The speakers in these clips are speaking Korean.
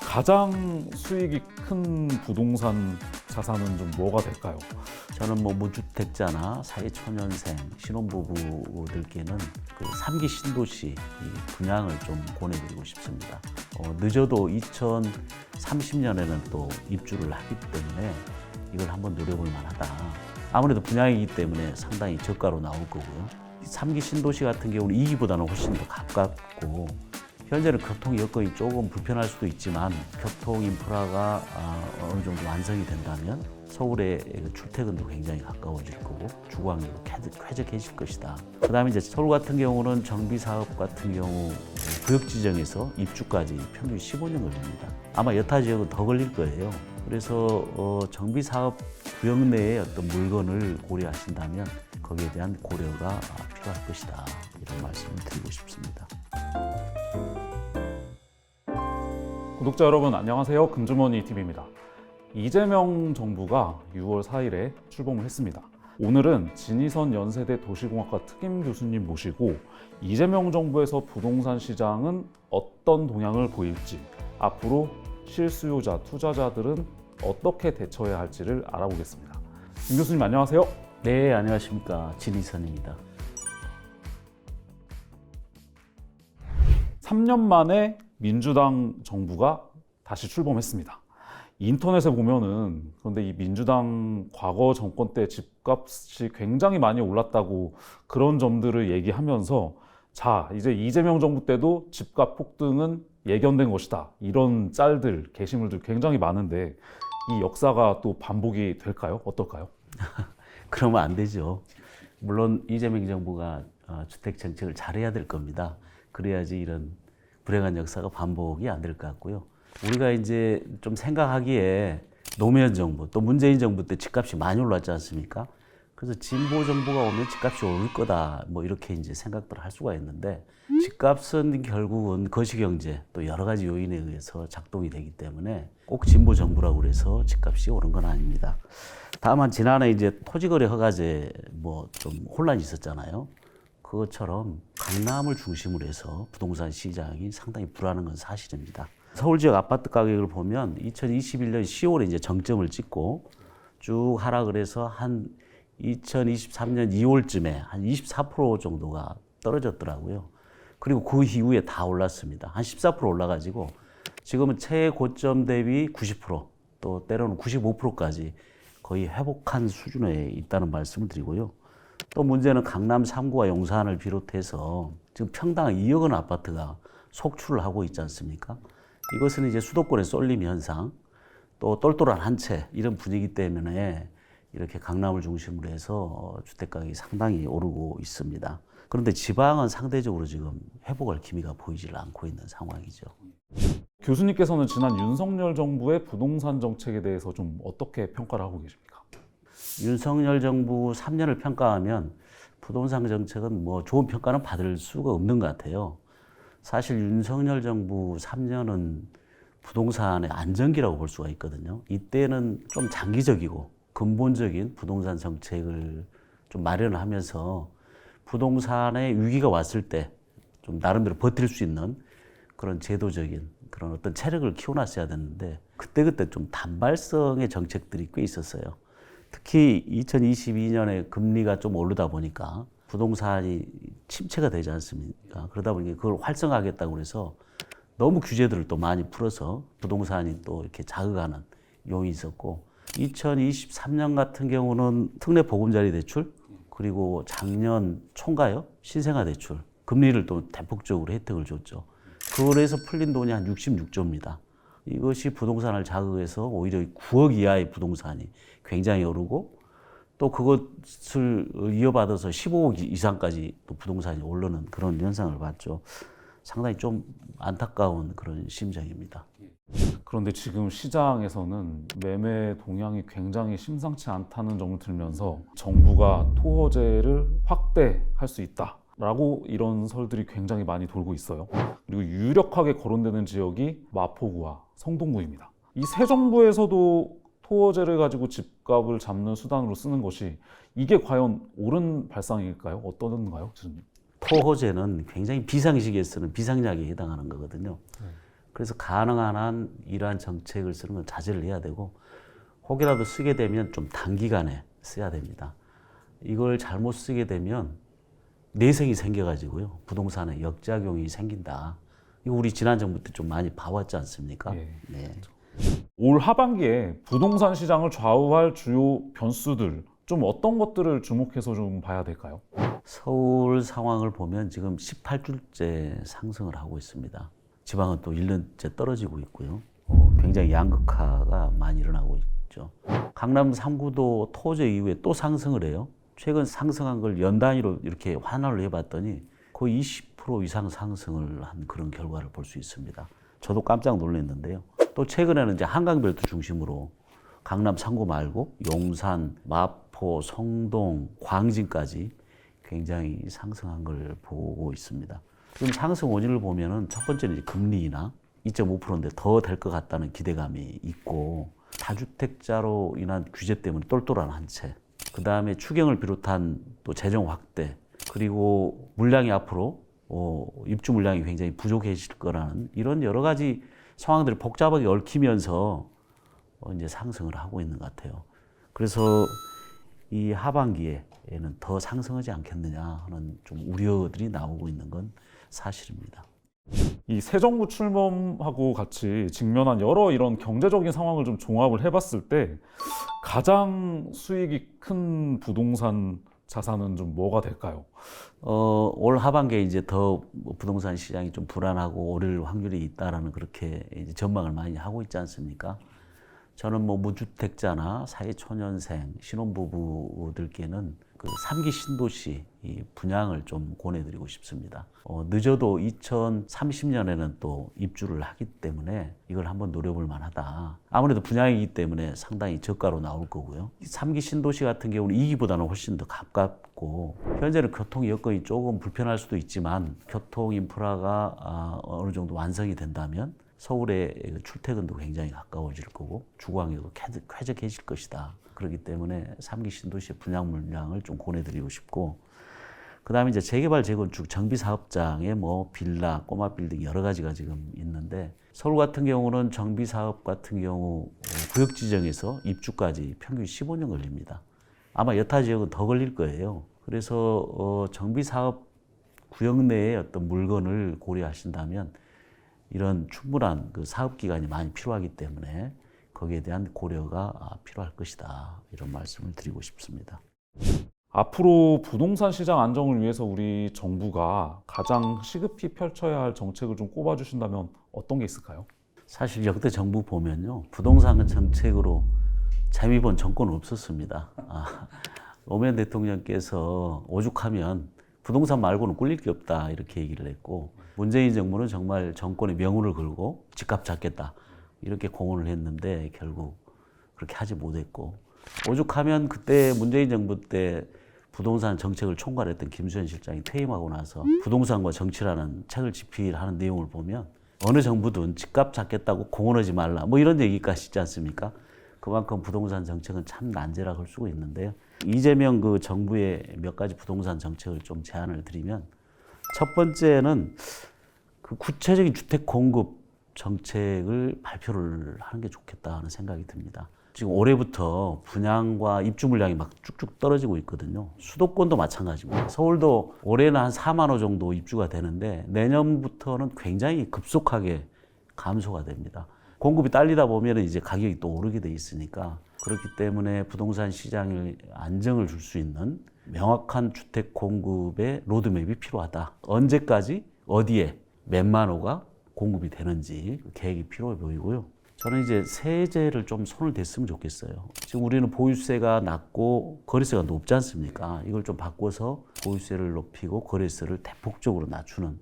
가장 수익이 큰 부동산 자산은 좀 뭐가 될까요? 저는 뭐 무주택자나 사회초년생, 신혼부부들께는 그 3기 신도시 이 분양을 좀 권해드리고 싶습니다. 늦어도 2030년에는 또 입주를 하기 때문에 이걸 한번 노려볼 만하다. 아무래도 분양이기 때문에 상당히 저가로 나올 거고요. 3기 신도시 같은 경우는 2기보다는 훨씬 더 가깝고 현재는 교통 여건이 조금 불편할 수도 있지만 교통 인프라가 어느 정도 완성이 된다면 서울의 출퇴근도 굉장히 가까워질 거고 주거 환경도 쾌적해질 것이다. 그다음에 이제 서울 같은 경우는 정비 사업 같은 경우 구역 지정에서 입주까지 평균 15년 걸립니다. 아마 여타 지역은 더 걸릴 거예요. 그래서 정비 사업 구역 내에 어떤 물건을 고려하신다면 거기에 대한 고려가 필요할 것이다. 이런 말씀을 드리고 싶습니다. 구독자 여러분 안녕하세요. 금주머니 TV입니다. 이재명 정부가 6월 4일에 출범을 했습니다. 오늘은 진희선 연세대 도시공학과 특임 교수님 모시고 이재명 정부에서 부동산 시장은 어떤 동향을 보일지, 앞으로 실수요자, 투자자들은 어떻게 대처해야 할지를 알아보겠습니다. 김 교수님 안녕하세요. 네, 안녕하십니까. 진희선입니다. 3년 만에 민주당 정부가 다시 출범했습니다. 인터넷에 보면은 그런데 이 민주당 과거 정권 때 집값이 굉장히 많이 올랐다고 그런 점들을 얘기하면서 자, 이제 이재명 정부 때도 집값 폭등은 예견된 것이다. 이런 짤들, 게시물들 굉장히 많은데 이 역사가 또 반복이 될까요? 어떨까요? 그러면 안 되죠. 물론 이재명 정부가 주택 정책을 잘해야 될 겁니다. 그래야지 이런 불행한 역사가 반복이 안 될 것 같고요. 우리가 이제 좀 생각하기에 노무현 정부 또 문재인 정부 때 집값이 많이 올랐지 않습니까? 그래서 진보 정부가 오면 집값이 오를 거다 뭐 이렇게 이제 생각들을 할 수가 있는데 집값은 결국은 거시경제 또 여러 가지 요인에 의해서 작동이 되기 때문에 꼭 진보 정부라고 그래서 집값이 오른 건 아닙니다. 다만 지난해 이제 토지거래 허가제 뭐 좀 혼란이 있었잖아요. 그것처럼 강남을 중심으로 해서 부동산 시장이 상당히 불안한 건 사실입니다. 서울 지역 아파트 가격을 보면 2021년 10월에 이제 정점을 찍고 쭉 하락을 해서 한 2023년 2월쯤에 한 24% 정도가 떨어졌더라고요. 그리고 그 이후에 다 올랐습니다. 한 14% 올라가지고 지금은 최고점 대비 90%, 또 때로는 95%까지 거의 회복한 수준에 있다는 말씀을 드리고요. 또 문제는 강남 3구와 용산을 비롯해서 지금 평당 2억 원 아파트가 속출을 하고 있지 않습니까? 이것은 이제 수도권의 쏠림 현상, 또 똘똘한 한 채 이런 분위기 때문에 이렇게 강남을 중심으로 해서 주택 가격이 상당히 오르고 있습니다. 그런데 지방은 상대적으로 지금 회복할 기미가 보이질 않고 있는 상황이죠. 교수님께서는 지난 윤석열 정부의 부동산 정책에 대해서 좀 어떻게 평가를 하고 계십니까? 윤석열 정부 3년을 평가하면 부동산 정책은 뭐 좋은 평가는 받을 수가 없는 것 같아요. 사실 윤석열 정부 3년은 부동산의 안정기라고 볼 수가 있거든요. 이때는 좀 장기적이고 근본적인 부동산 정책을 좀 마련을 하면서 부동산에 위기가 왔을 때 좀 나름대로 버틸 수 있는 그런 제도적인 그런 어떤 체력을 키워놨어야 되는데 그때그때 좀 단발성의 정책들이 꽤 있었어요. 특히 2022년에 금리가 좀 오르다 보니까 부동산이 침체가 되지 않습니까? 그러다 보니까 그걸 활성화하겠다고 해서 너무 규제들을 또 많이 풀어서 부동산이 또 이렇게 자극하는 요인이 있었고 2023년 같은 경우는 특례 보금자리 대출 그리고 작년 총가요? 신생아 대출 금리를 또 대폭적으로 혜택을 줬죠. 그래서 풀린 돈이 한 66조입니다. 이것이 부동산을 자극해서 오히려 9억 이하의 부동산이 굉장히 오르고 또 그것을 이어받아서 15억 이상까지 또 부동산이 오르는 그런 현상을 봤죠. 상당히 좀 안타까운 그런 심정입니다. 그런데 지금 시장에서는 매매 동향이 굉장히 심상치 않다는 점을 들면서 정부가 토호제를 확대할 수 있다라고 이런 설들이 굉장히 많이 돌고 있어요. 그리고 유력하게 거론되는 지역이 마포구와 성동구입니다. 이 새 정부에서도 토호제를 가지고 집값을 잡는 수단으로 쓰는 것이 이게 과연 옳은 발상일까요? 어떤가요, 교수님? 토호제는 굉장히 비상시기에 쓰는 비상약에 해당하는 거거든요. 그래서 가능한 한 이러한 정책을 쓰는 건 자제를 해야 되고 혹이라도 쓰게 되면 좀 단기간에 써야 됩니다. 이걸 잘못 쓰게 되면 내생이 생겨가지고요. 부동산에 역작용이 생긴다. 이거 우리 지난 정부 때 좀 많이 봐왔지 않습니까? 예. 네. 올 하반기에 부동산 시장을 좌우할 주요 변수들 좀 어떤 것들을 주목해서 좀 봐야 될까요? 서울 상황을 보면 지금 18주째 상승을 하고 있습니다. 지방은 또 1년째 떨어지고 있고요. 굉장히 양극화가 많이 일어나고 있죠. 강남 3구도 토제 이후에 또 상승을 해요. 최근 상승한 걸 연 단위로 이렇게 환원을 해봤더니 거의 20% 이상 상승을 한 그런 결과를 볼 수 있습니다. 저도 깜짝 놀랐는데요. 또 최근에는 이제 한강벨트 중심으로 강남 3구 말고 용산, 마포, 성동, 광진까지 굉장히 상승한 걸 보고 있습니다. 지금 상승 원인을 보면은 첫 번째는 이제 금리나 2.5%인데 더 될 것 같다는 기대감이 있고 다주택자로 인한 규제 때문에 똘똘한 한 채, 그 다음에 추경을 비롯한 또 재정 확대, 그리고 물량이 앞으로 입주 물량이 굉장히 부족해질 거라는 이런 여러 가지 상황들이 복잡하게 얽히면서 이제 상승을 하고 있는 것 같아요. 그래서 이 하반기에는 더 상승하지 않겠느냐 하는 좀 우려들이 나오고 있는 건 사실입니다. 이 새 정부 출범하고 같이 직면한 여러 이런 경제적인 상황을 좀 종합을 해봤을 때 가장 수익이 큰 부동산 자산은 좀 뭐가 될까요? 올 하반기에 이제 더 부동산 시장이 좀 불안하고 오를 확률이 있다라는 그렇게 이제 전망을 많이 하고 있지 않습니까? 저는 뭐 무주택자나 사회초년생, 신혼부부들께는 그 3기 신도시 이 분양을 좀 권해드리고 싶습니다. 늦어도 2030년에는 또 입주를 하기 때문에 이걸 한번 노려볼 만하다. 아무래도 분양이기 때문에 상당히 저가로 나올 거고요. 3기 신도시 같은 경우는 2기보다는 훨씬 더 가깝고 현재는 교통 여건이 조금 불편할 수도 있지만 교통 인프라가 어느 정도 완성이 된다면 서울의 출퇴근도 굉장히 가까워질 거고 주거환경도 쾌적해질 것이다. 그렇기 때문에 3기 신도시의 분양 물량을 좀 권해드리고 싶고, 그 다음에 이제 재개발, 재건축, 정비사업장에 뭐 빌라, 꼬마 빌딩 여러 가지가 지금 있는데 서울 같은 경우는 정비사업 같은 경우 구역 지정에서 입주까지 평균 15년 걸립니다. 아마 여타 지역은 더 걸릴 거예요. 그래서 정비사업 구역 내에 어떤 물건을 고려하신다면 이런 충분한 그 사업 기간이 많이 필요하기 때문에 거기에 대한 고려가 필요할 것이다. 이런 말씀을 드리고 싶습니다. 앞으로 부동산 시장 안정을 위해서 우리 정부가 가장 시급히 펼쳐야 할 정책을 좀 꼽아주신다면 어떤 게 있을까요? 사실 역대 정부 보면요, 부동산 정책으로 재미 본 정권은 없었습니다. 노무현 대통령께서 오죽하면 부동산 말고는 꿀릴 게 없다 이렇게 얘기를 했고, 문재인 정부는 정말 정권의 명운을 걸고 집값 잡겠다 이렇게 공언을 했는데 결국 그렇게 하지 못했고, 오죽하면 그때 문재인 정부 때 부동산 정책을 총괄했던 김수현 실장이 퇴임하고 나서 부동산과 정치라는 책을 집필하는 내용을 보면 어느 정부든 집값 잡겠다고 공언하지 말라 뭐 이런 얘기까지 있지 않습니까? 그만큼 부동산 정책은 참 난제라고 할 수가 있는데요. 이재명 그 정부의 몇 가지 부동산 정책을 좀 제안을 드리면, 첫 번째는 그 구체적인 주택 공급 정책을 발표를 하는 게 좋겠다 하는 생각이 듭니다. 지금 올해부터 분양과 입주 물량이 막 쭉쭉 떨어지고 있거든요. 수도권도 마찬가지입니다. 서울도 올해는 한 4만 호 정도 입주가 되는데 내년부터는 굉장히 급속하게 감소가 됩니다. 공급이 딸리다 보면 이제 가격이 또 오르게 돼 있으니까, 그렇기 때문에 부동산 시장에 안정을 줄 수 있는 명확한 주택 공급의 로드맵이 필요하다. 언제까지 어디에 몇만 호가 공급이 되는지 계획이 필요해 보이고요. 저는 이제 세제를 좀 손을 댔으면 좋겠어요. 지금 우리는 보유세가 낮고 거래세가 높지 않습니까? 이걸 좀 바꿔서 보유세를 높이고 거래세를 대폭적으로 낮추는.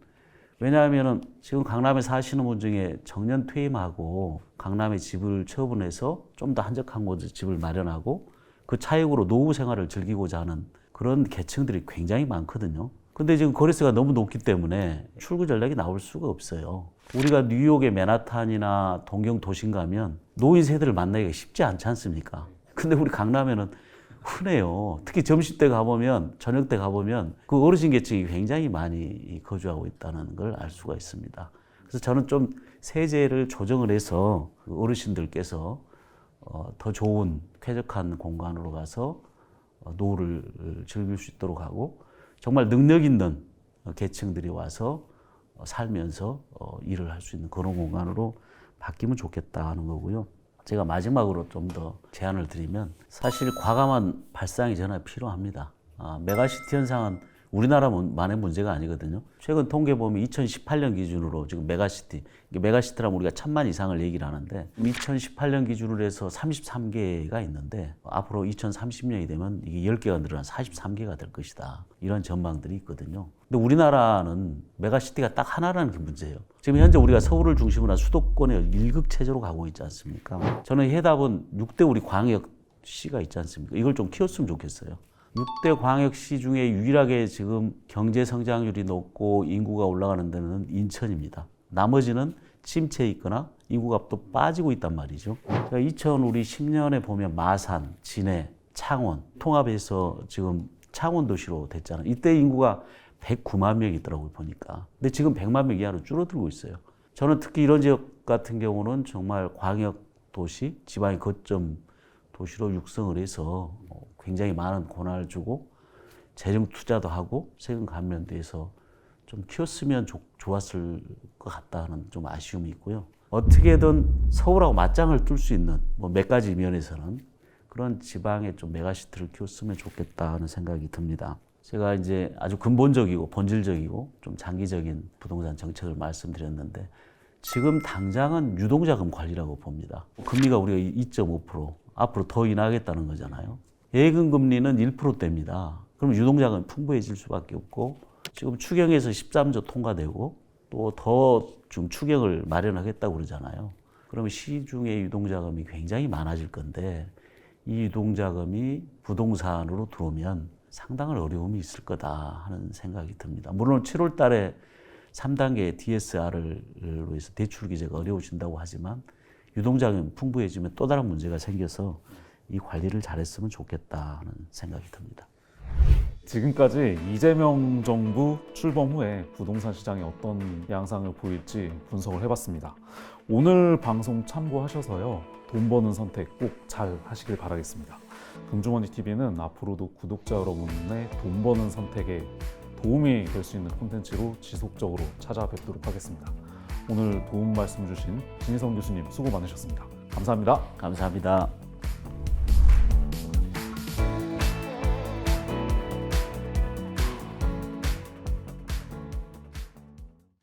왜냐하면 지금 강남에 사시는 분 중에 정년 퇴임하고 강남에 집을 처분해서 좀 더 한적한 곳에 집을 마련하고 그 차익으로 노후 생활을 즐기고자 하는 그런 계층들이 굉장히 많거든요. 근데 지금 거래세가 너무 높기 때문에 출구 전략이 나올 수가 없어요. 우리가 뉴욕의 맨하탄이나 동경 도심 가면 노인 세대를 만나기가 쉽지 않지 않습니까? 근데 우리 강남에는 흔해요. 특히 점심 때 가보면, 저녁 때 가보면 그 어르신 계층이 굉장히 많이 거주하고 있다는 걸 알 수가 있습니다. 그래서 저는 좀 세제를 조정을 해서 그 어르신들께서 더 좋은 쾌적한 공간으로 가서 노후를 즐길 수 있도록 하고 정말 능력 있는 계층들이 와서 살면서 일을 할 수 있는 그런 공간으로 바뀌면 좋겠다 하는 거고요. 제가 마지막으로 좀 더 제안을 드리면 사실 과감한 발상이 전혀 필요합니다. 메가시티 현상은 우리나라만의 문제가 아니거든요. 최근 통계 보면 2018년 기준으로 지금 메가시티, 메가시티라면 우리가 1000만 이상을 얘기를 하는데 2018년 기준으로 해서 33개가 있는데 앞으로 2030년이 되면 이게 10개가 늘어나 43개가 될 것이다. 이런 전망들이 있거든요. 근데 우리나라는 메가시티가 딱 하나라는 게 문제예요. 지금 현재 우리가 서울을 중심으로 한 수도권의 일극체제로 가고 있지 않습니까? 저는 해답은 6대 우리 광역시가 있지 않습니까? 이걸 좀 키웠으면 좋겠어요. 6대 광역시 중에 유일하게 지금 경제 성장률이 높고 인구가 올라가는 데는 인천입니다. 나머지는 침체에 있거나 인구가 또 빠지고 있단 말이죠. 2010년에 보면 마산, 진해, 창원 통합해서 지금 창원 도시로 됐잖아요. 이때 인구가 109만 명이 있더라고요, 보니까. 근데 지금 100만 명 이하로 줄어들고 있어요. 저는 특히 이런 지역 같은 경우는 정말 광역 도시, 지방의 거점 도시로 육성을 해서 굉장히 많은 권한을 주고 재정 투자도 하고 세금 감면돼서 좀 키웠으면 좋았을 것 같다는 좀 아쉬움이 있고요. 어떻게든 서울하고 맞짱을 뜰 수 있는 몇 가지 면에서는 그런 지방에 좀 메가시티를 키웠으면 좋겠다는 생각이 듭니다. 제가 이제 아주 근본적이고 본질적이고 좀 장기적인 부동산 정책을 말씀드렸는데 지금 당장은 유동자금 관리라고 봅니다. 금리가 우리가 2.5%, 앞으로 더 인하하겠다는 거잖아요. 예금 금리는 1%대입니다. 그럼 유동자금이 풍부해질 수밖에 없고 지금 추경에서 13조 통과되고 또 더 좀 추경을 마련하겠다고 그러잖아요. 그러면 시중에 유동자금이 굉장히 많아질 건데 이 유동자금이 부동산으로 들어오면 상당한 어려움이 있을 거다 하는 생각이 듭니다. 물론 7월 달에 3단계 DSR로 해서 대출 규제가 어려워진다고 하지만 유동자금이 풍부해지면 또 다른 문제가 생겨서 이 관리를 잘했으면 좋겠다 하는 생각이 듭니다. 지금까지 이재명 정부 출범 후에 부동산 시장이 어떤 양상을 보일지 분석을 해봤습니다. 오늘 방송 참고하셔서요. 돈 버는 선택 꼭 잘 하시길 바라겠습니다. 금주머니 TV는 앞으로도 구독자 여러분의 돈 버는 선택에 도움이 될 수 있는 콘텐츠로 지속적으로 찾아뵙도록 하겠습니다. 오늘 도움 말씀 주신 진희성 교수님 수고 많으셨습니다. 감사합니다. 감사합니다.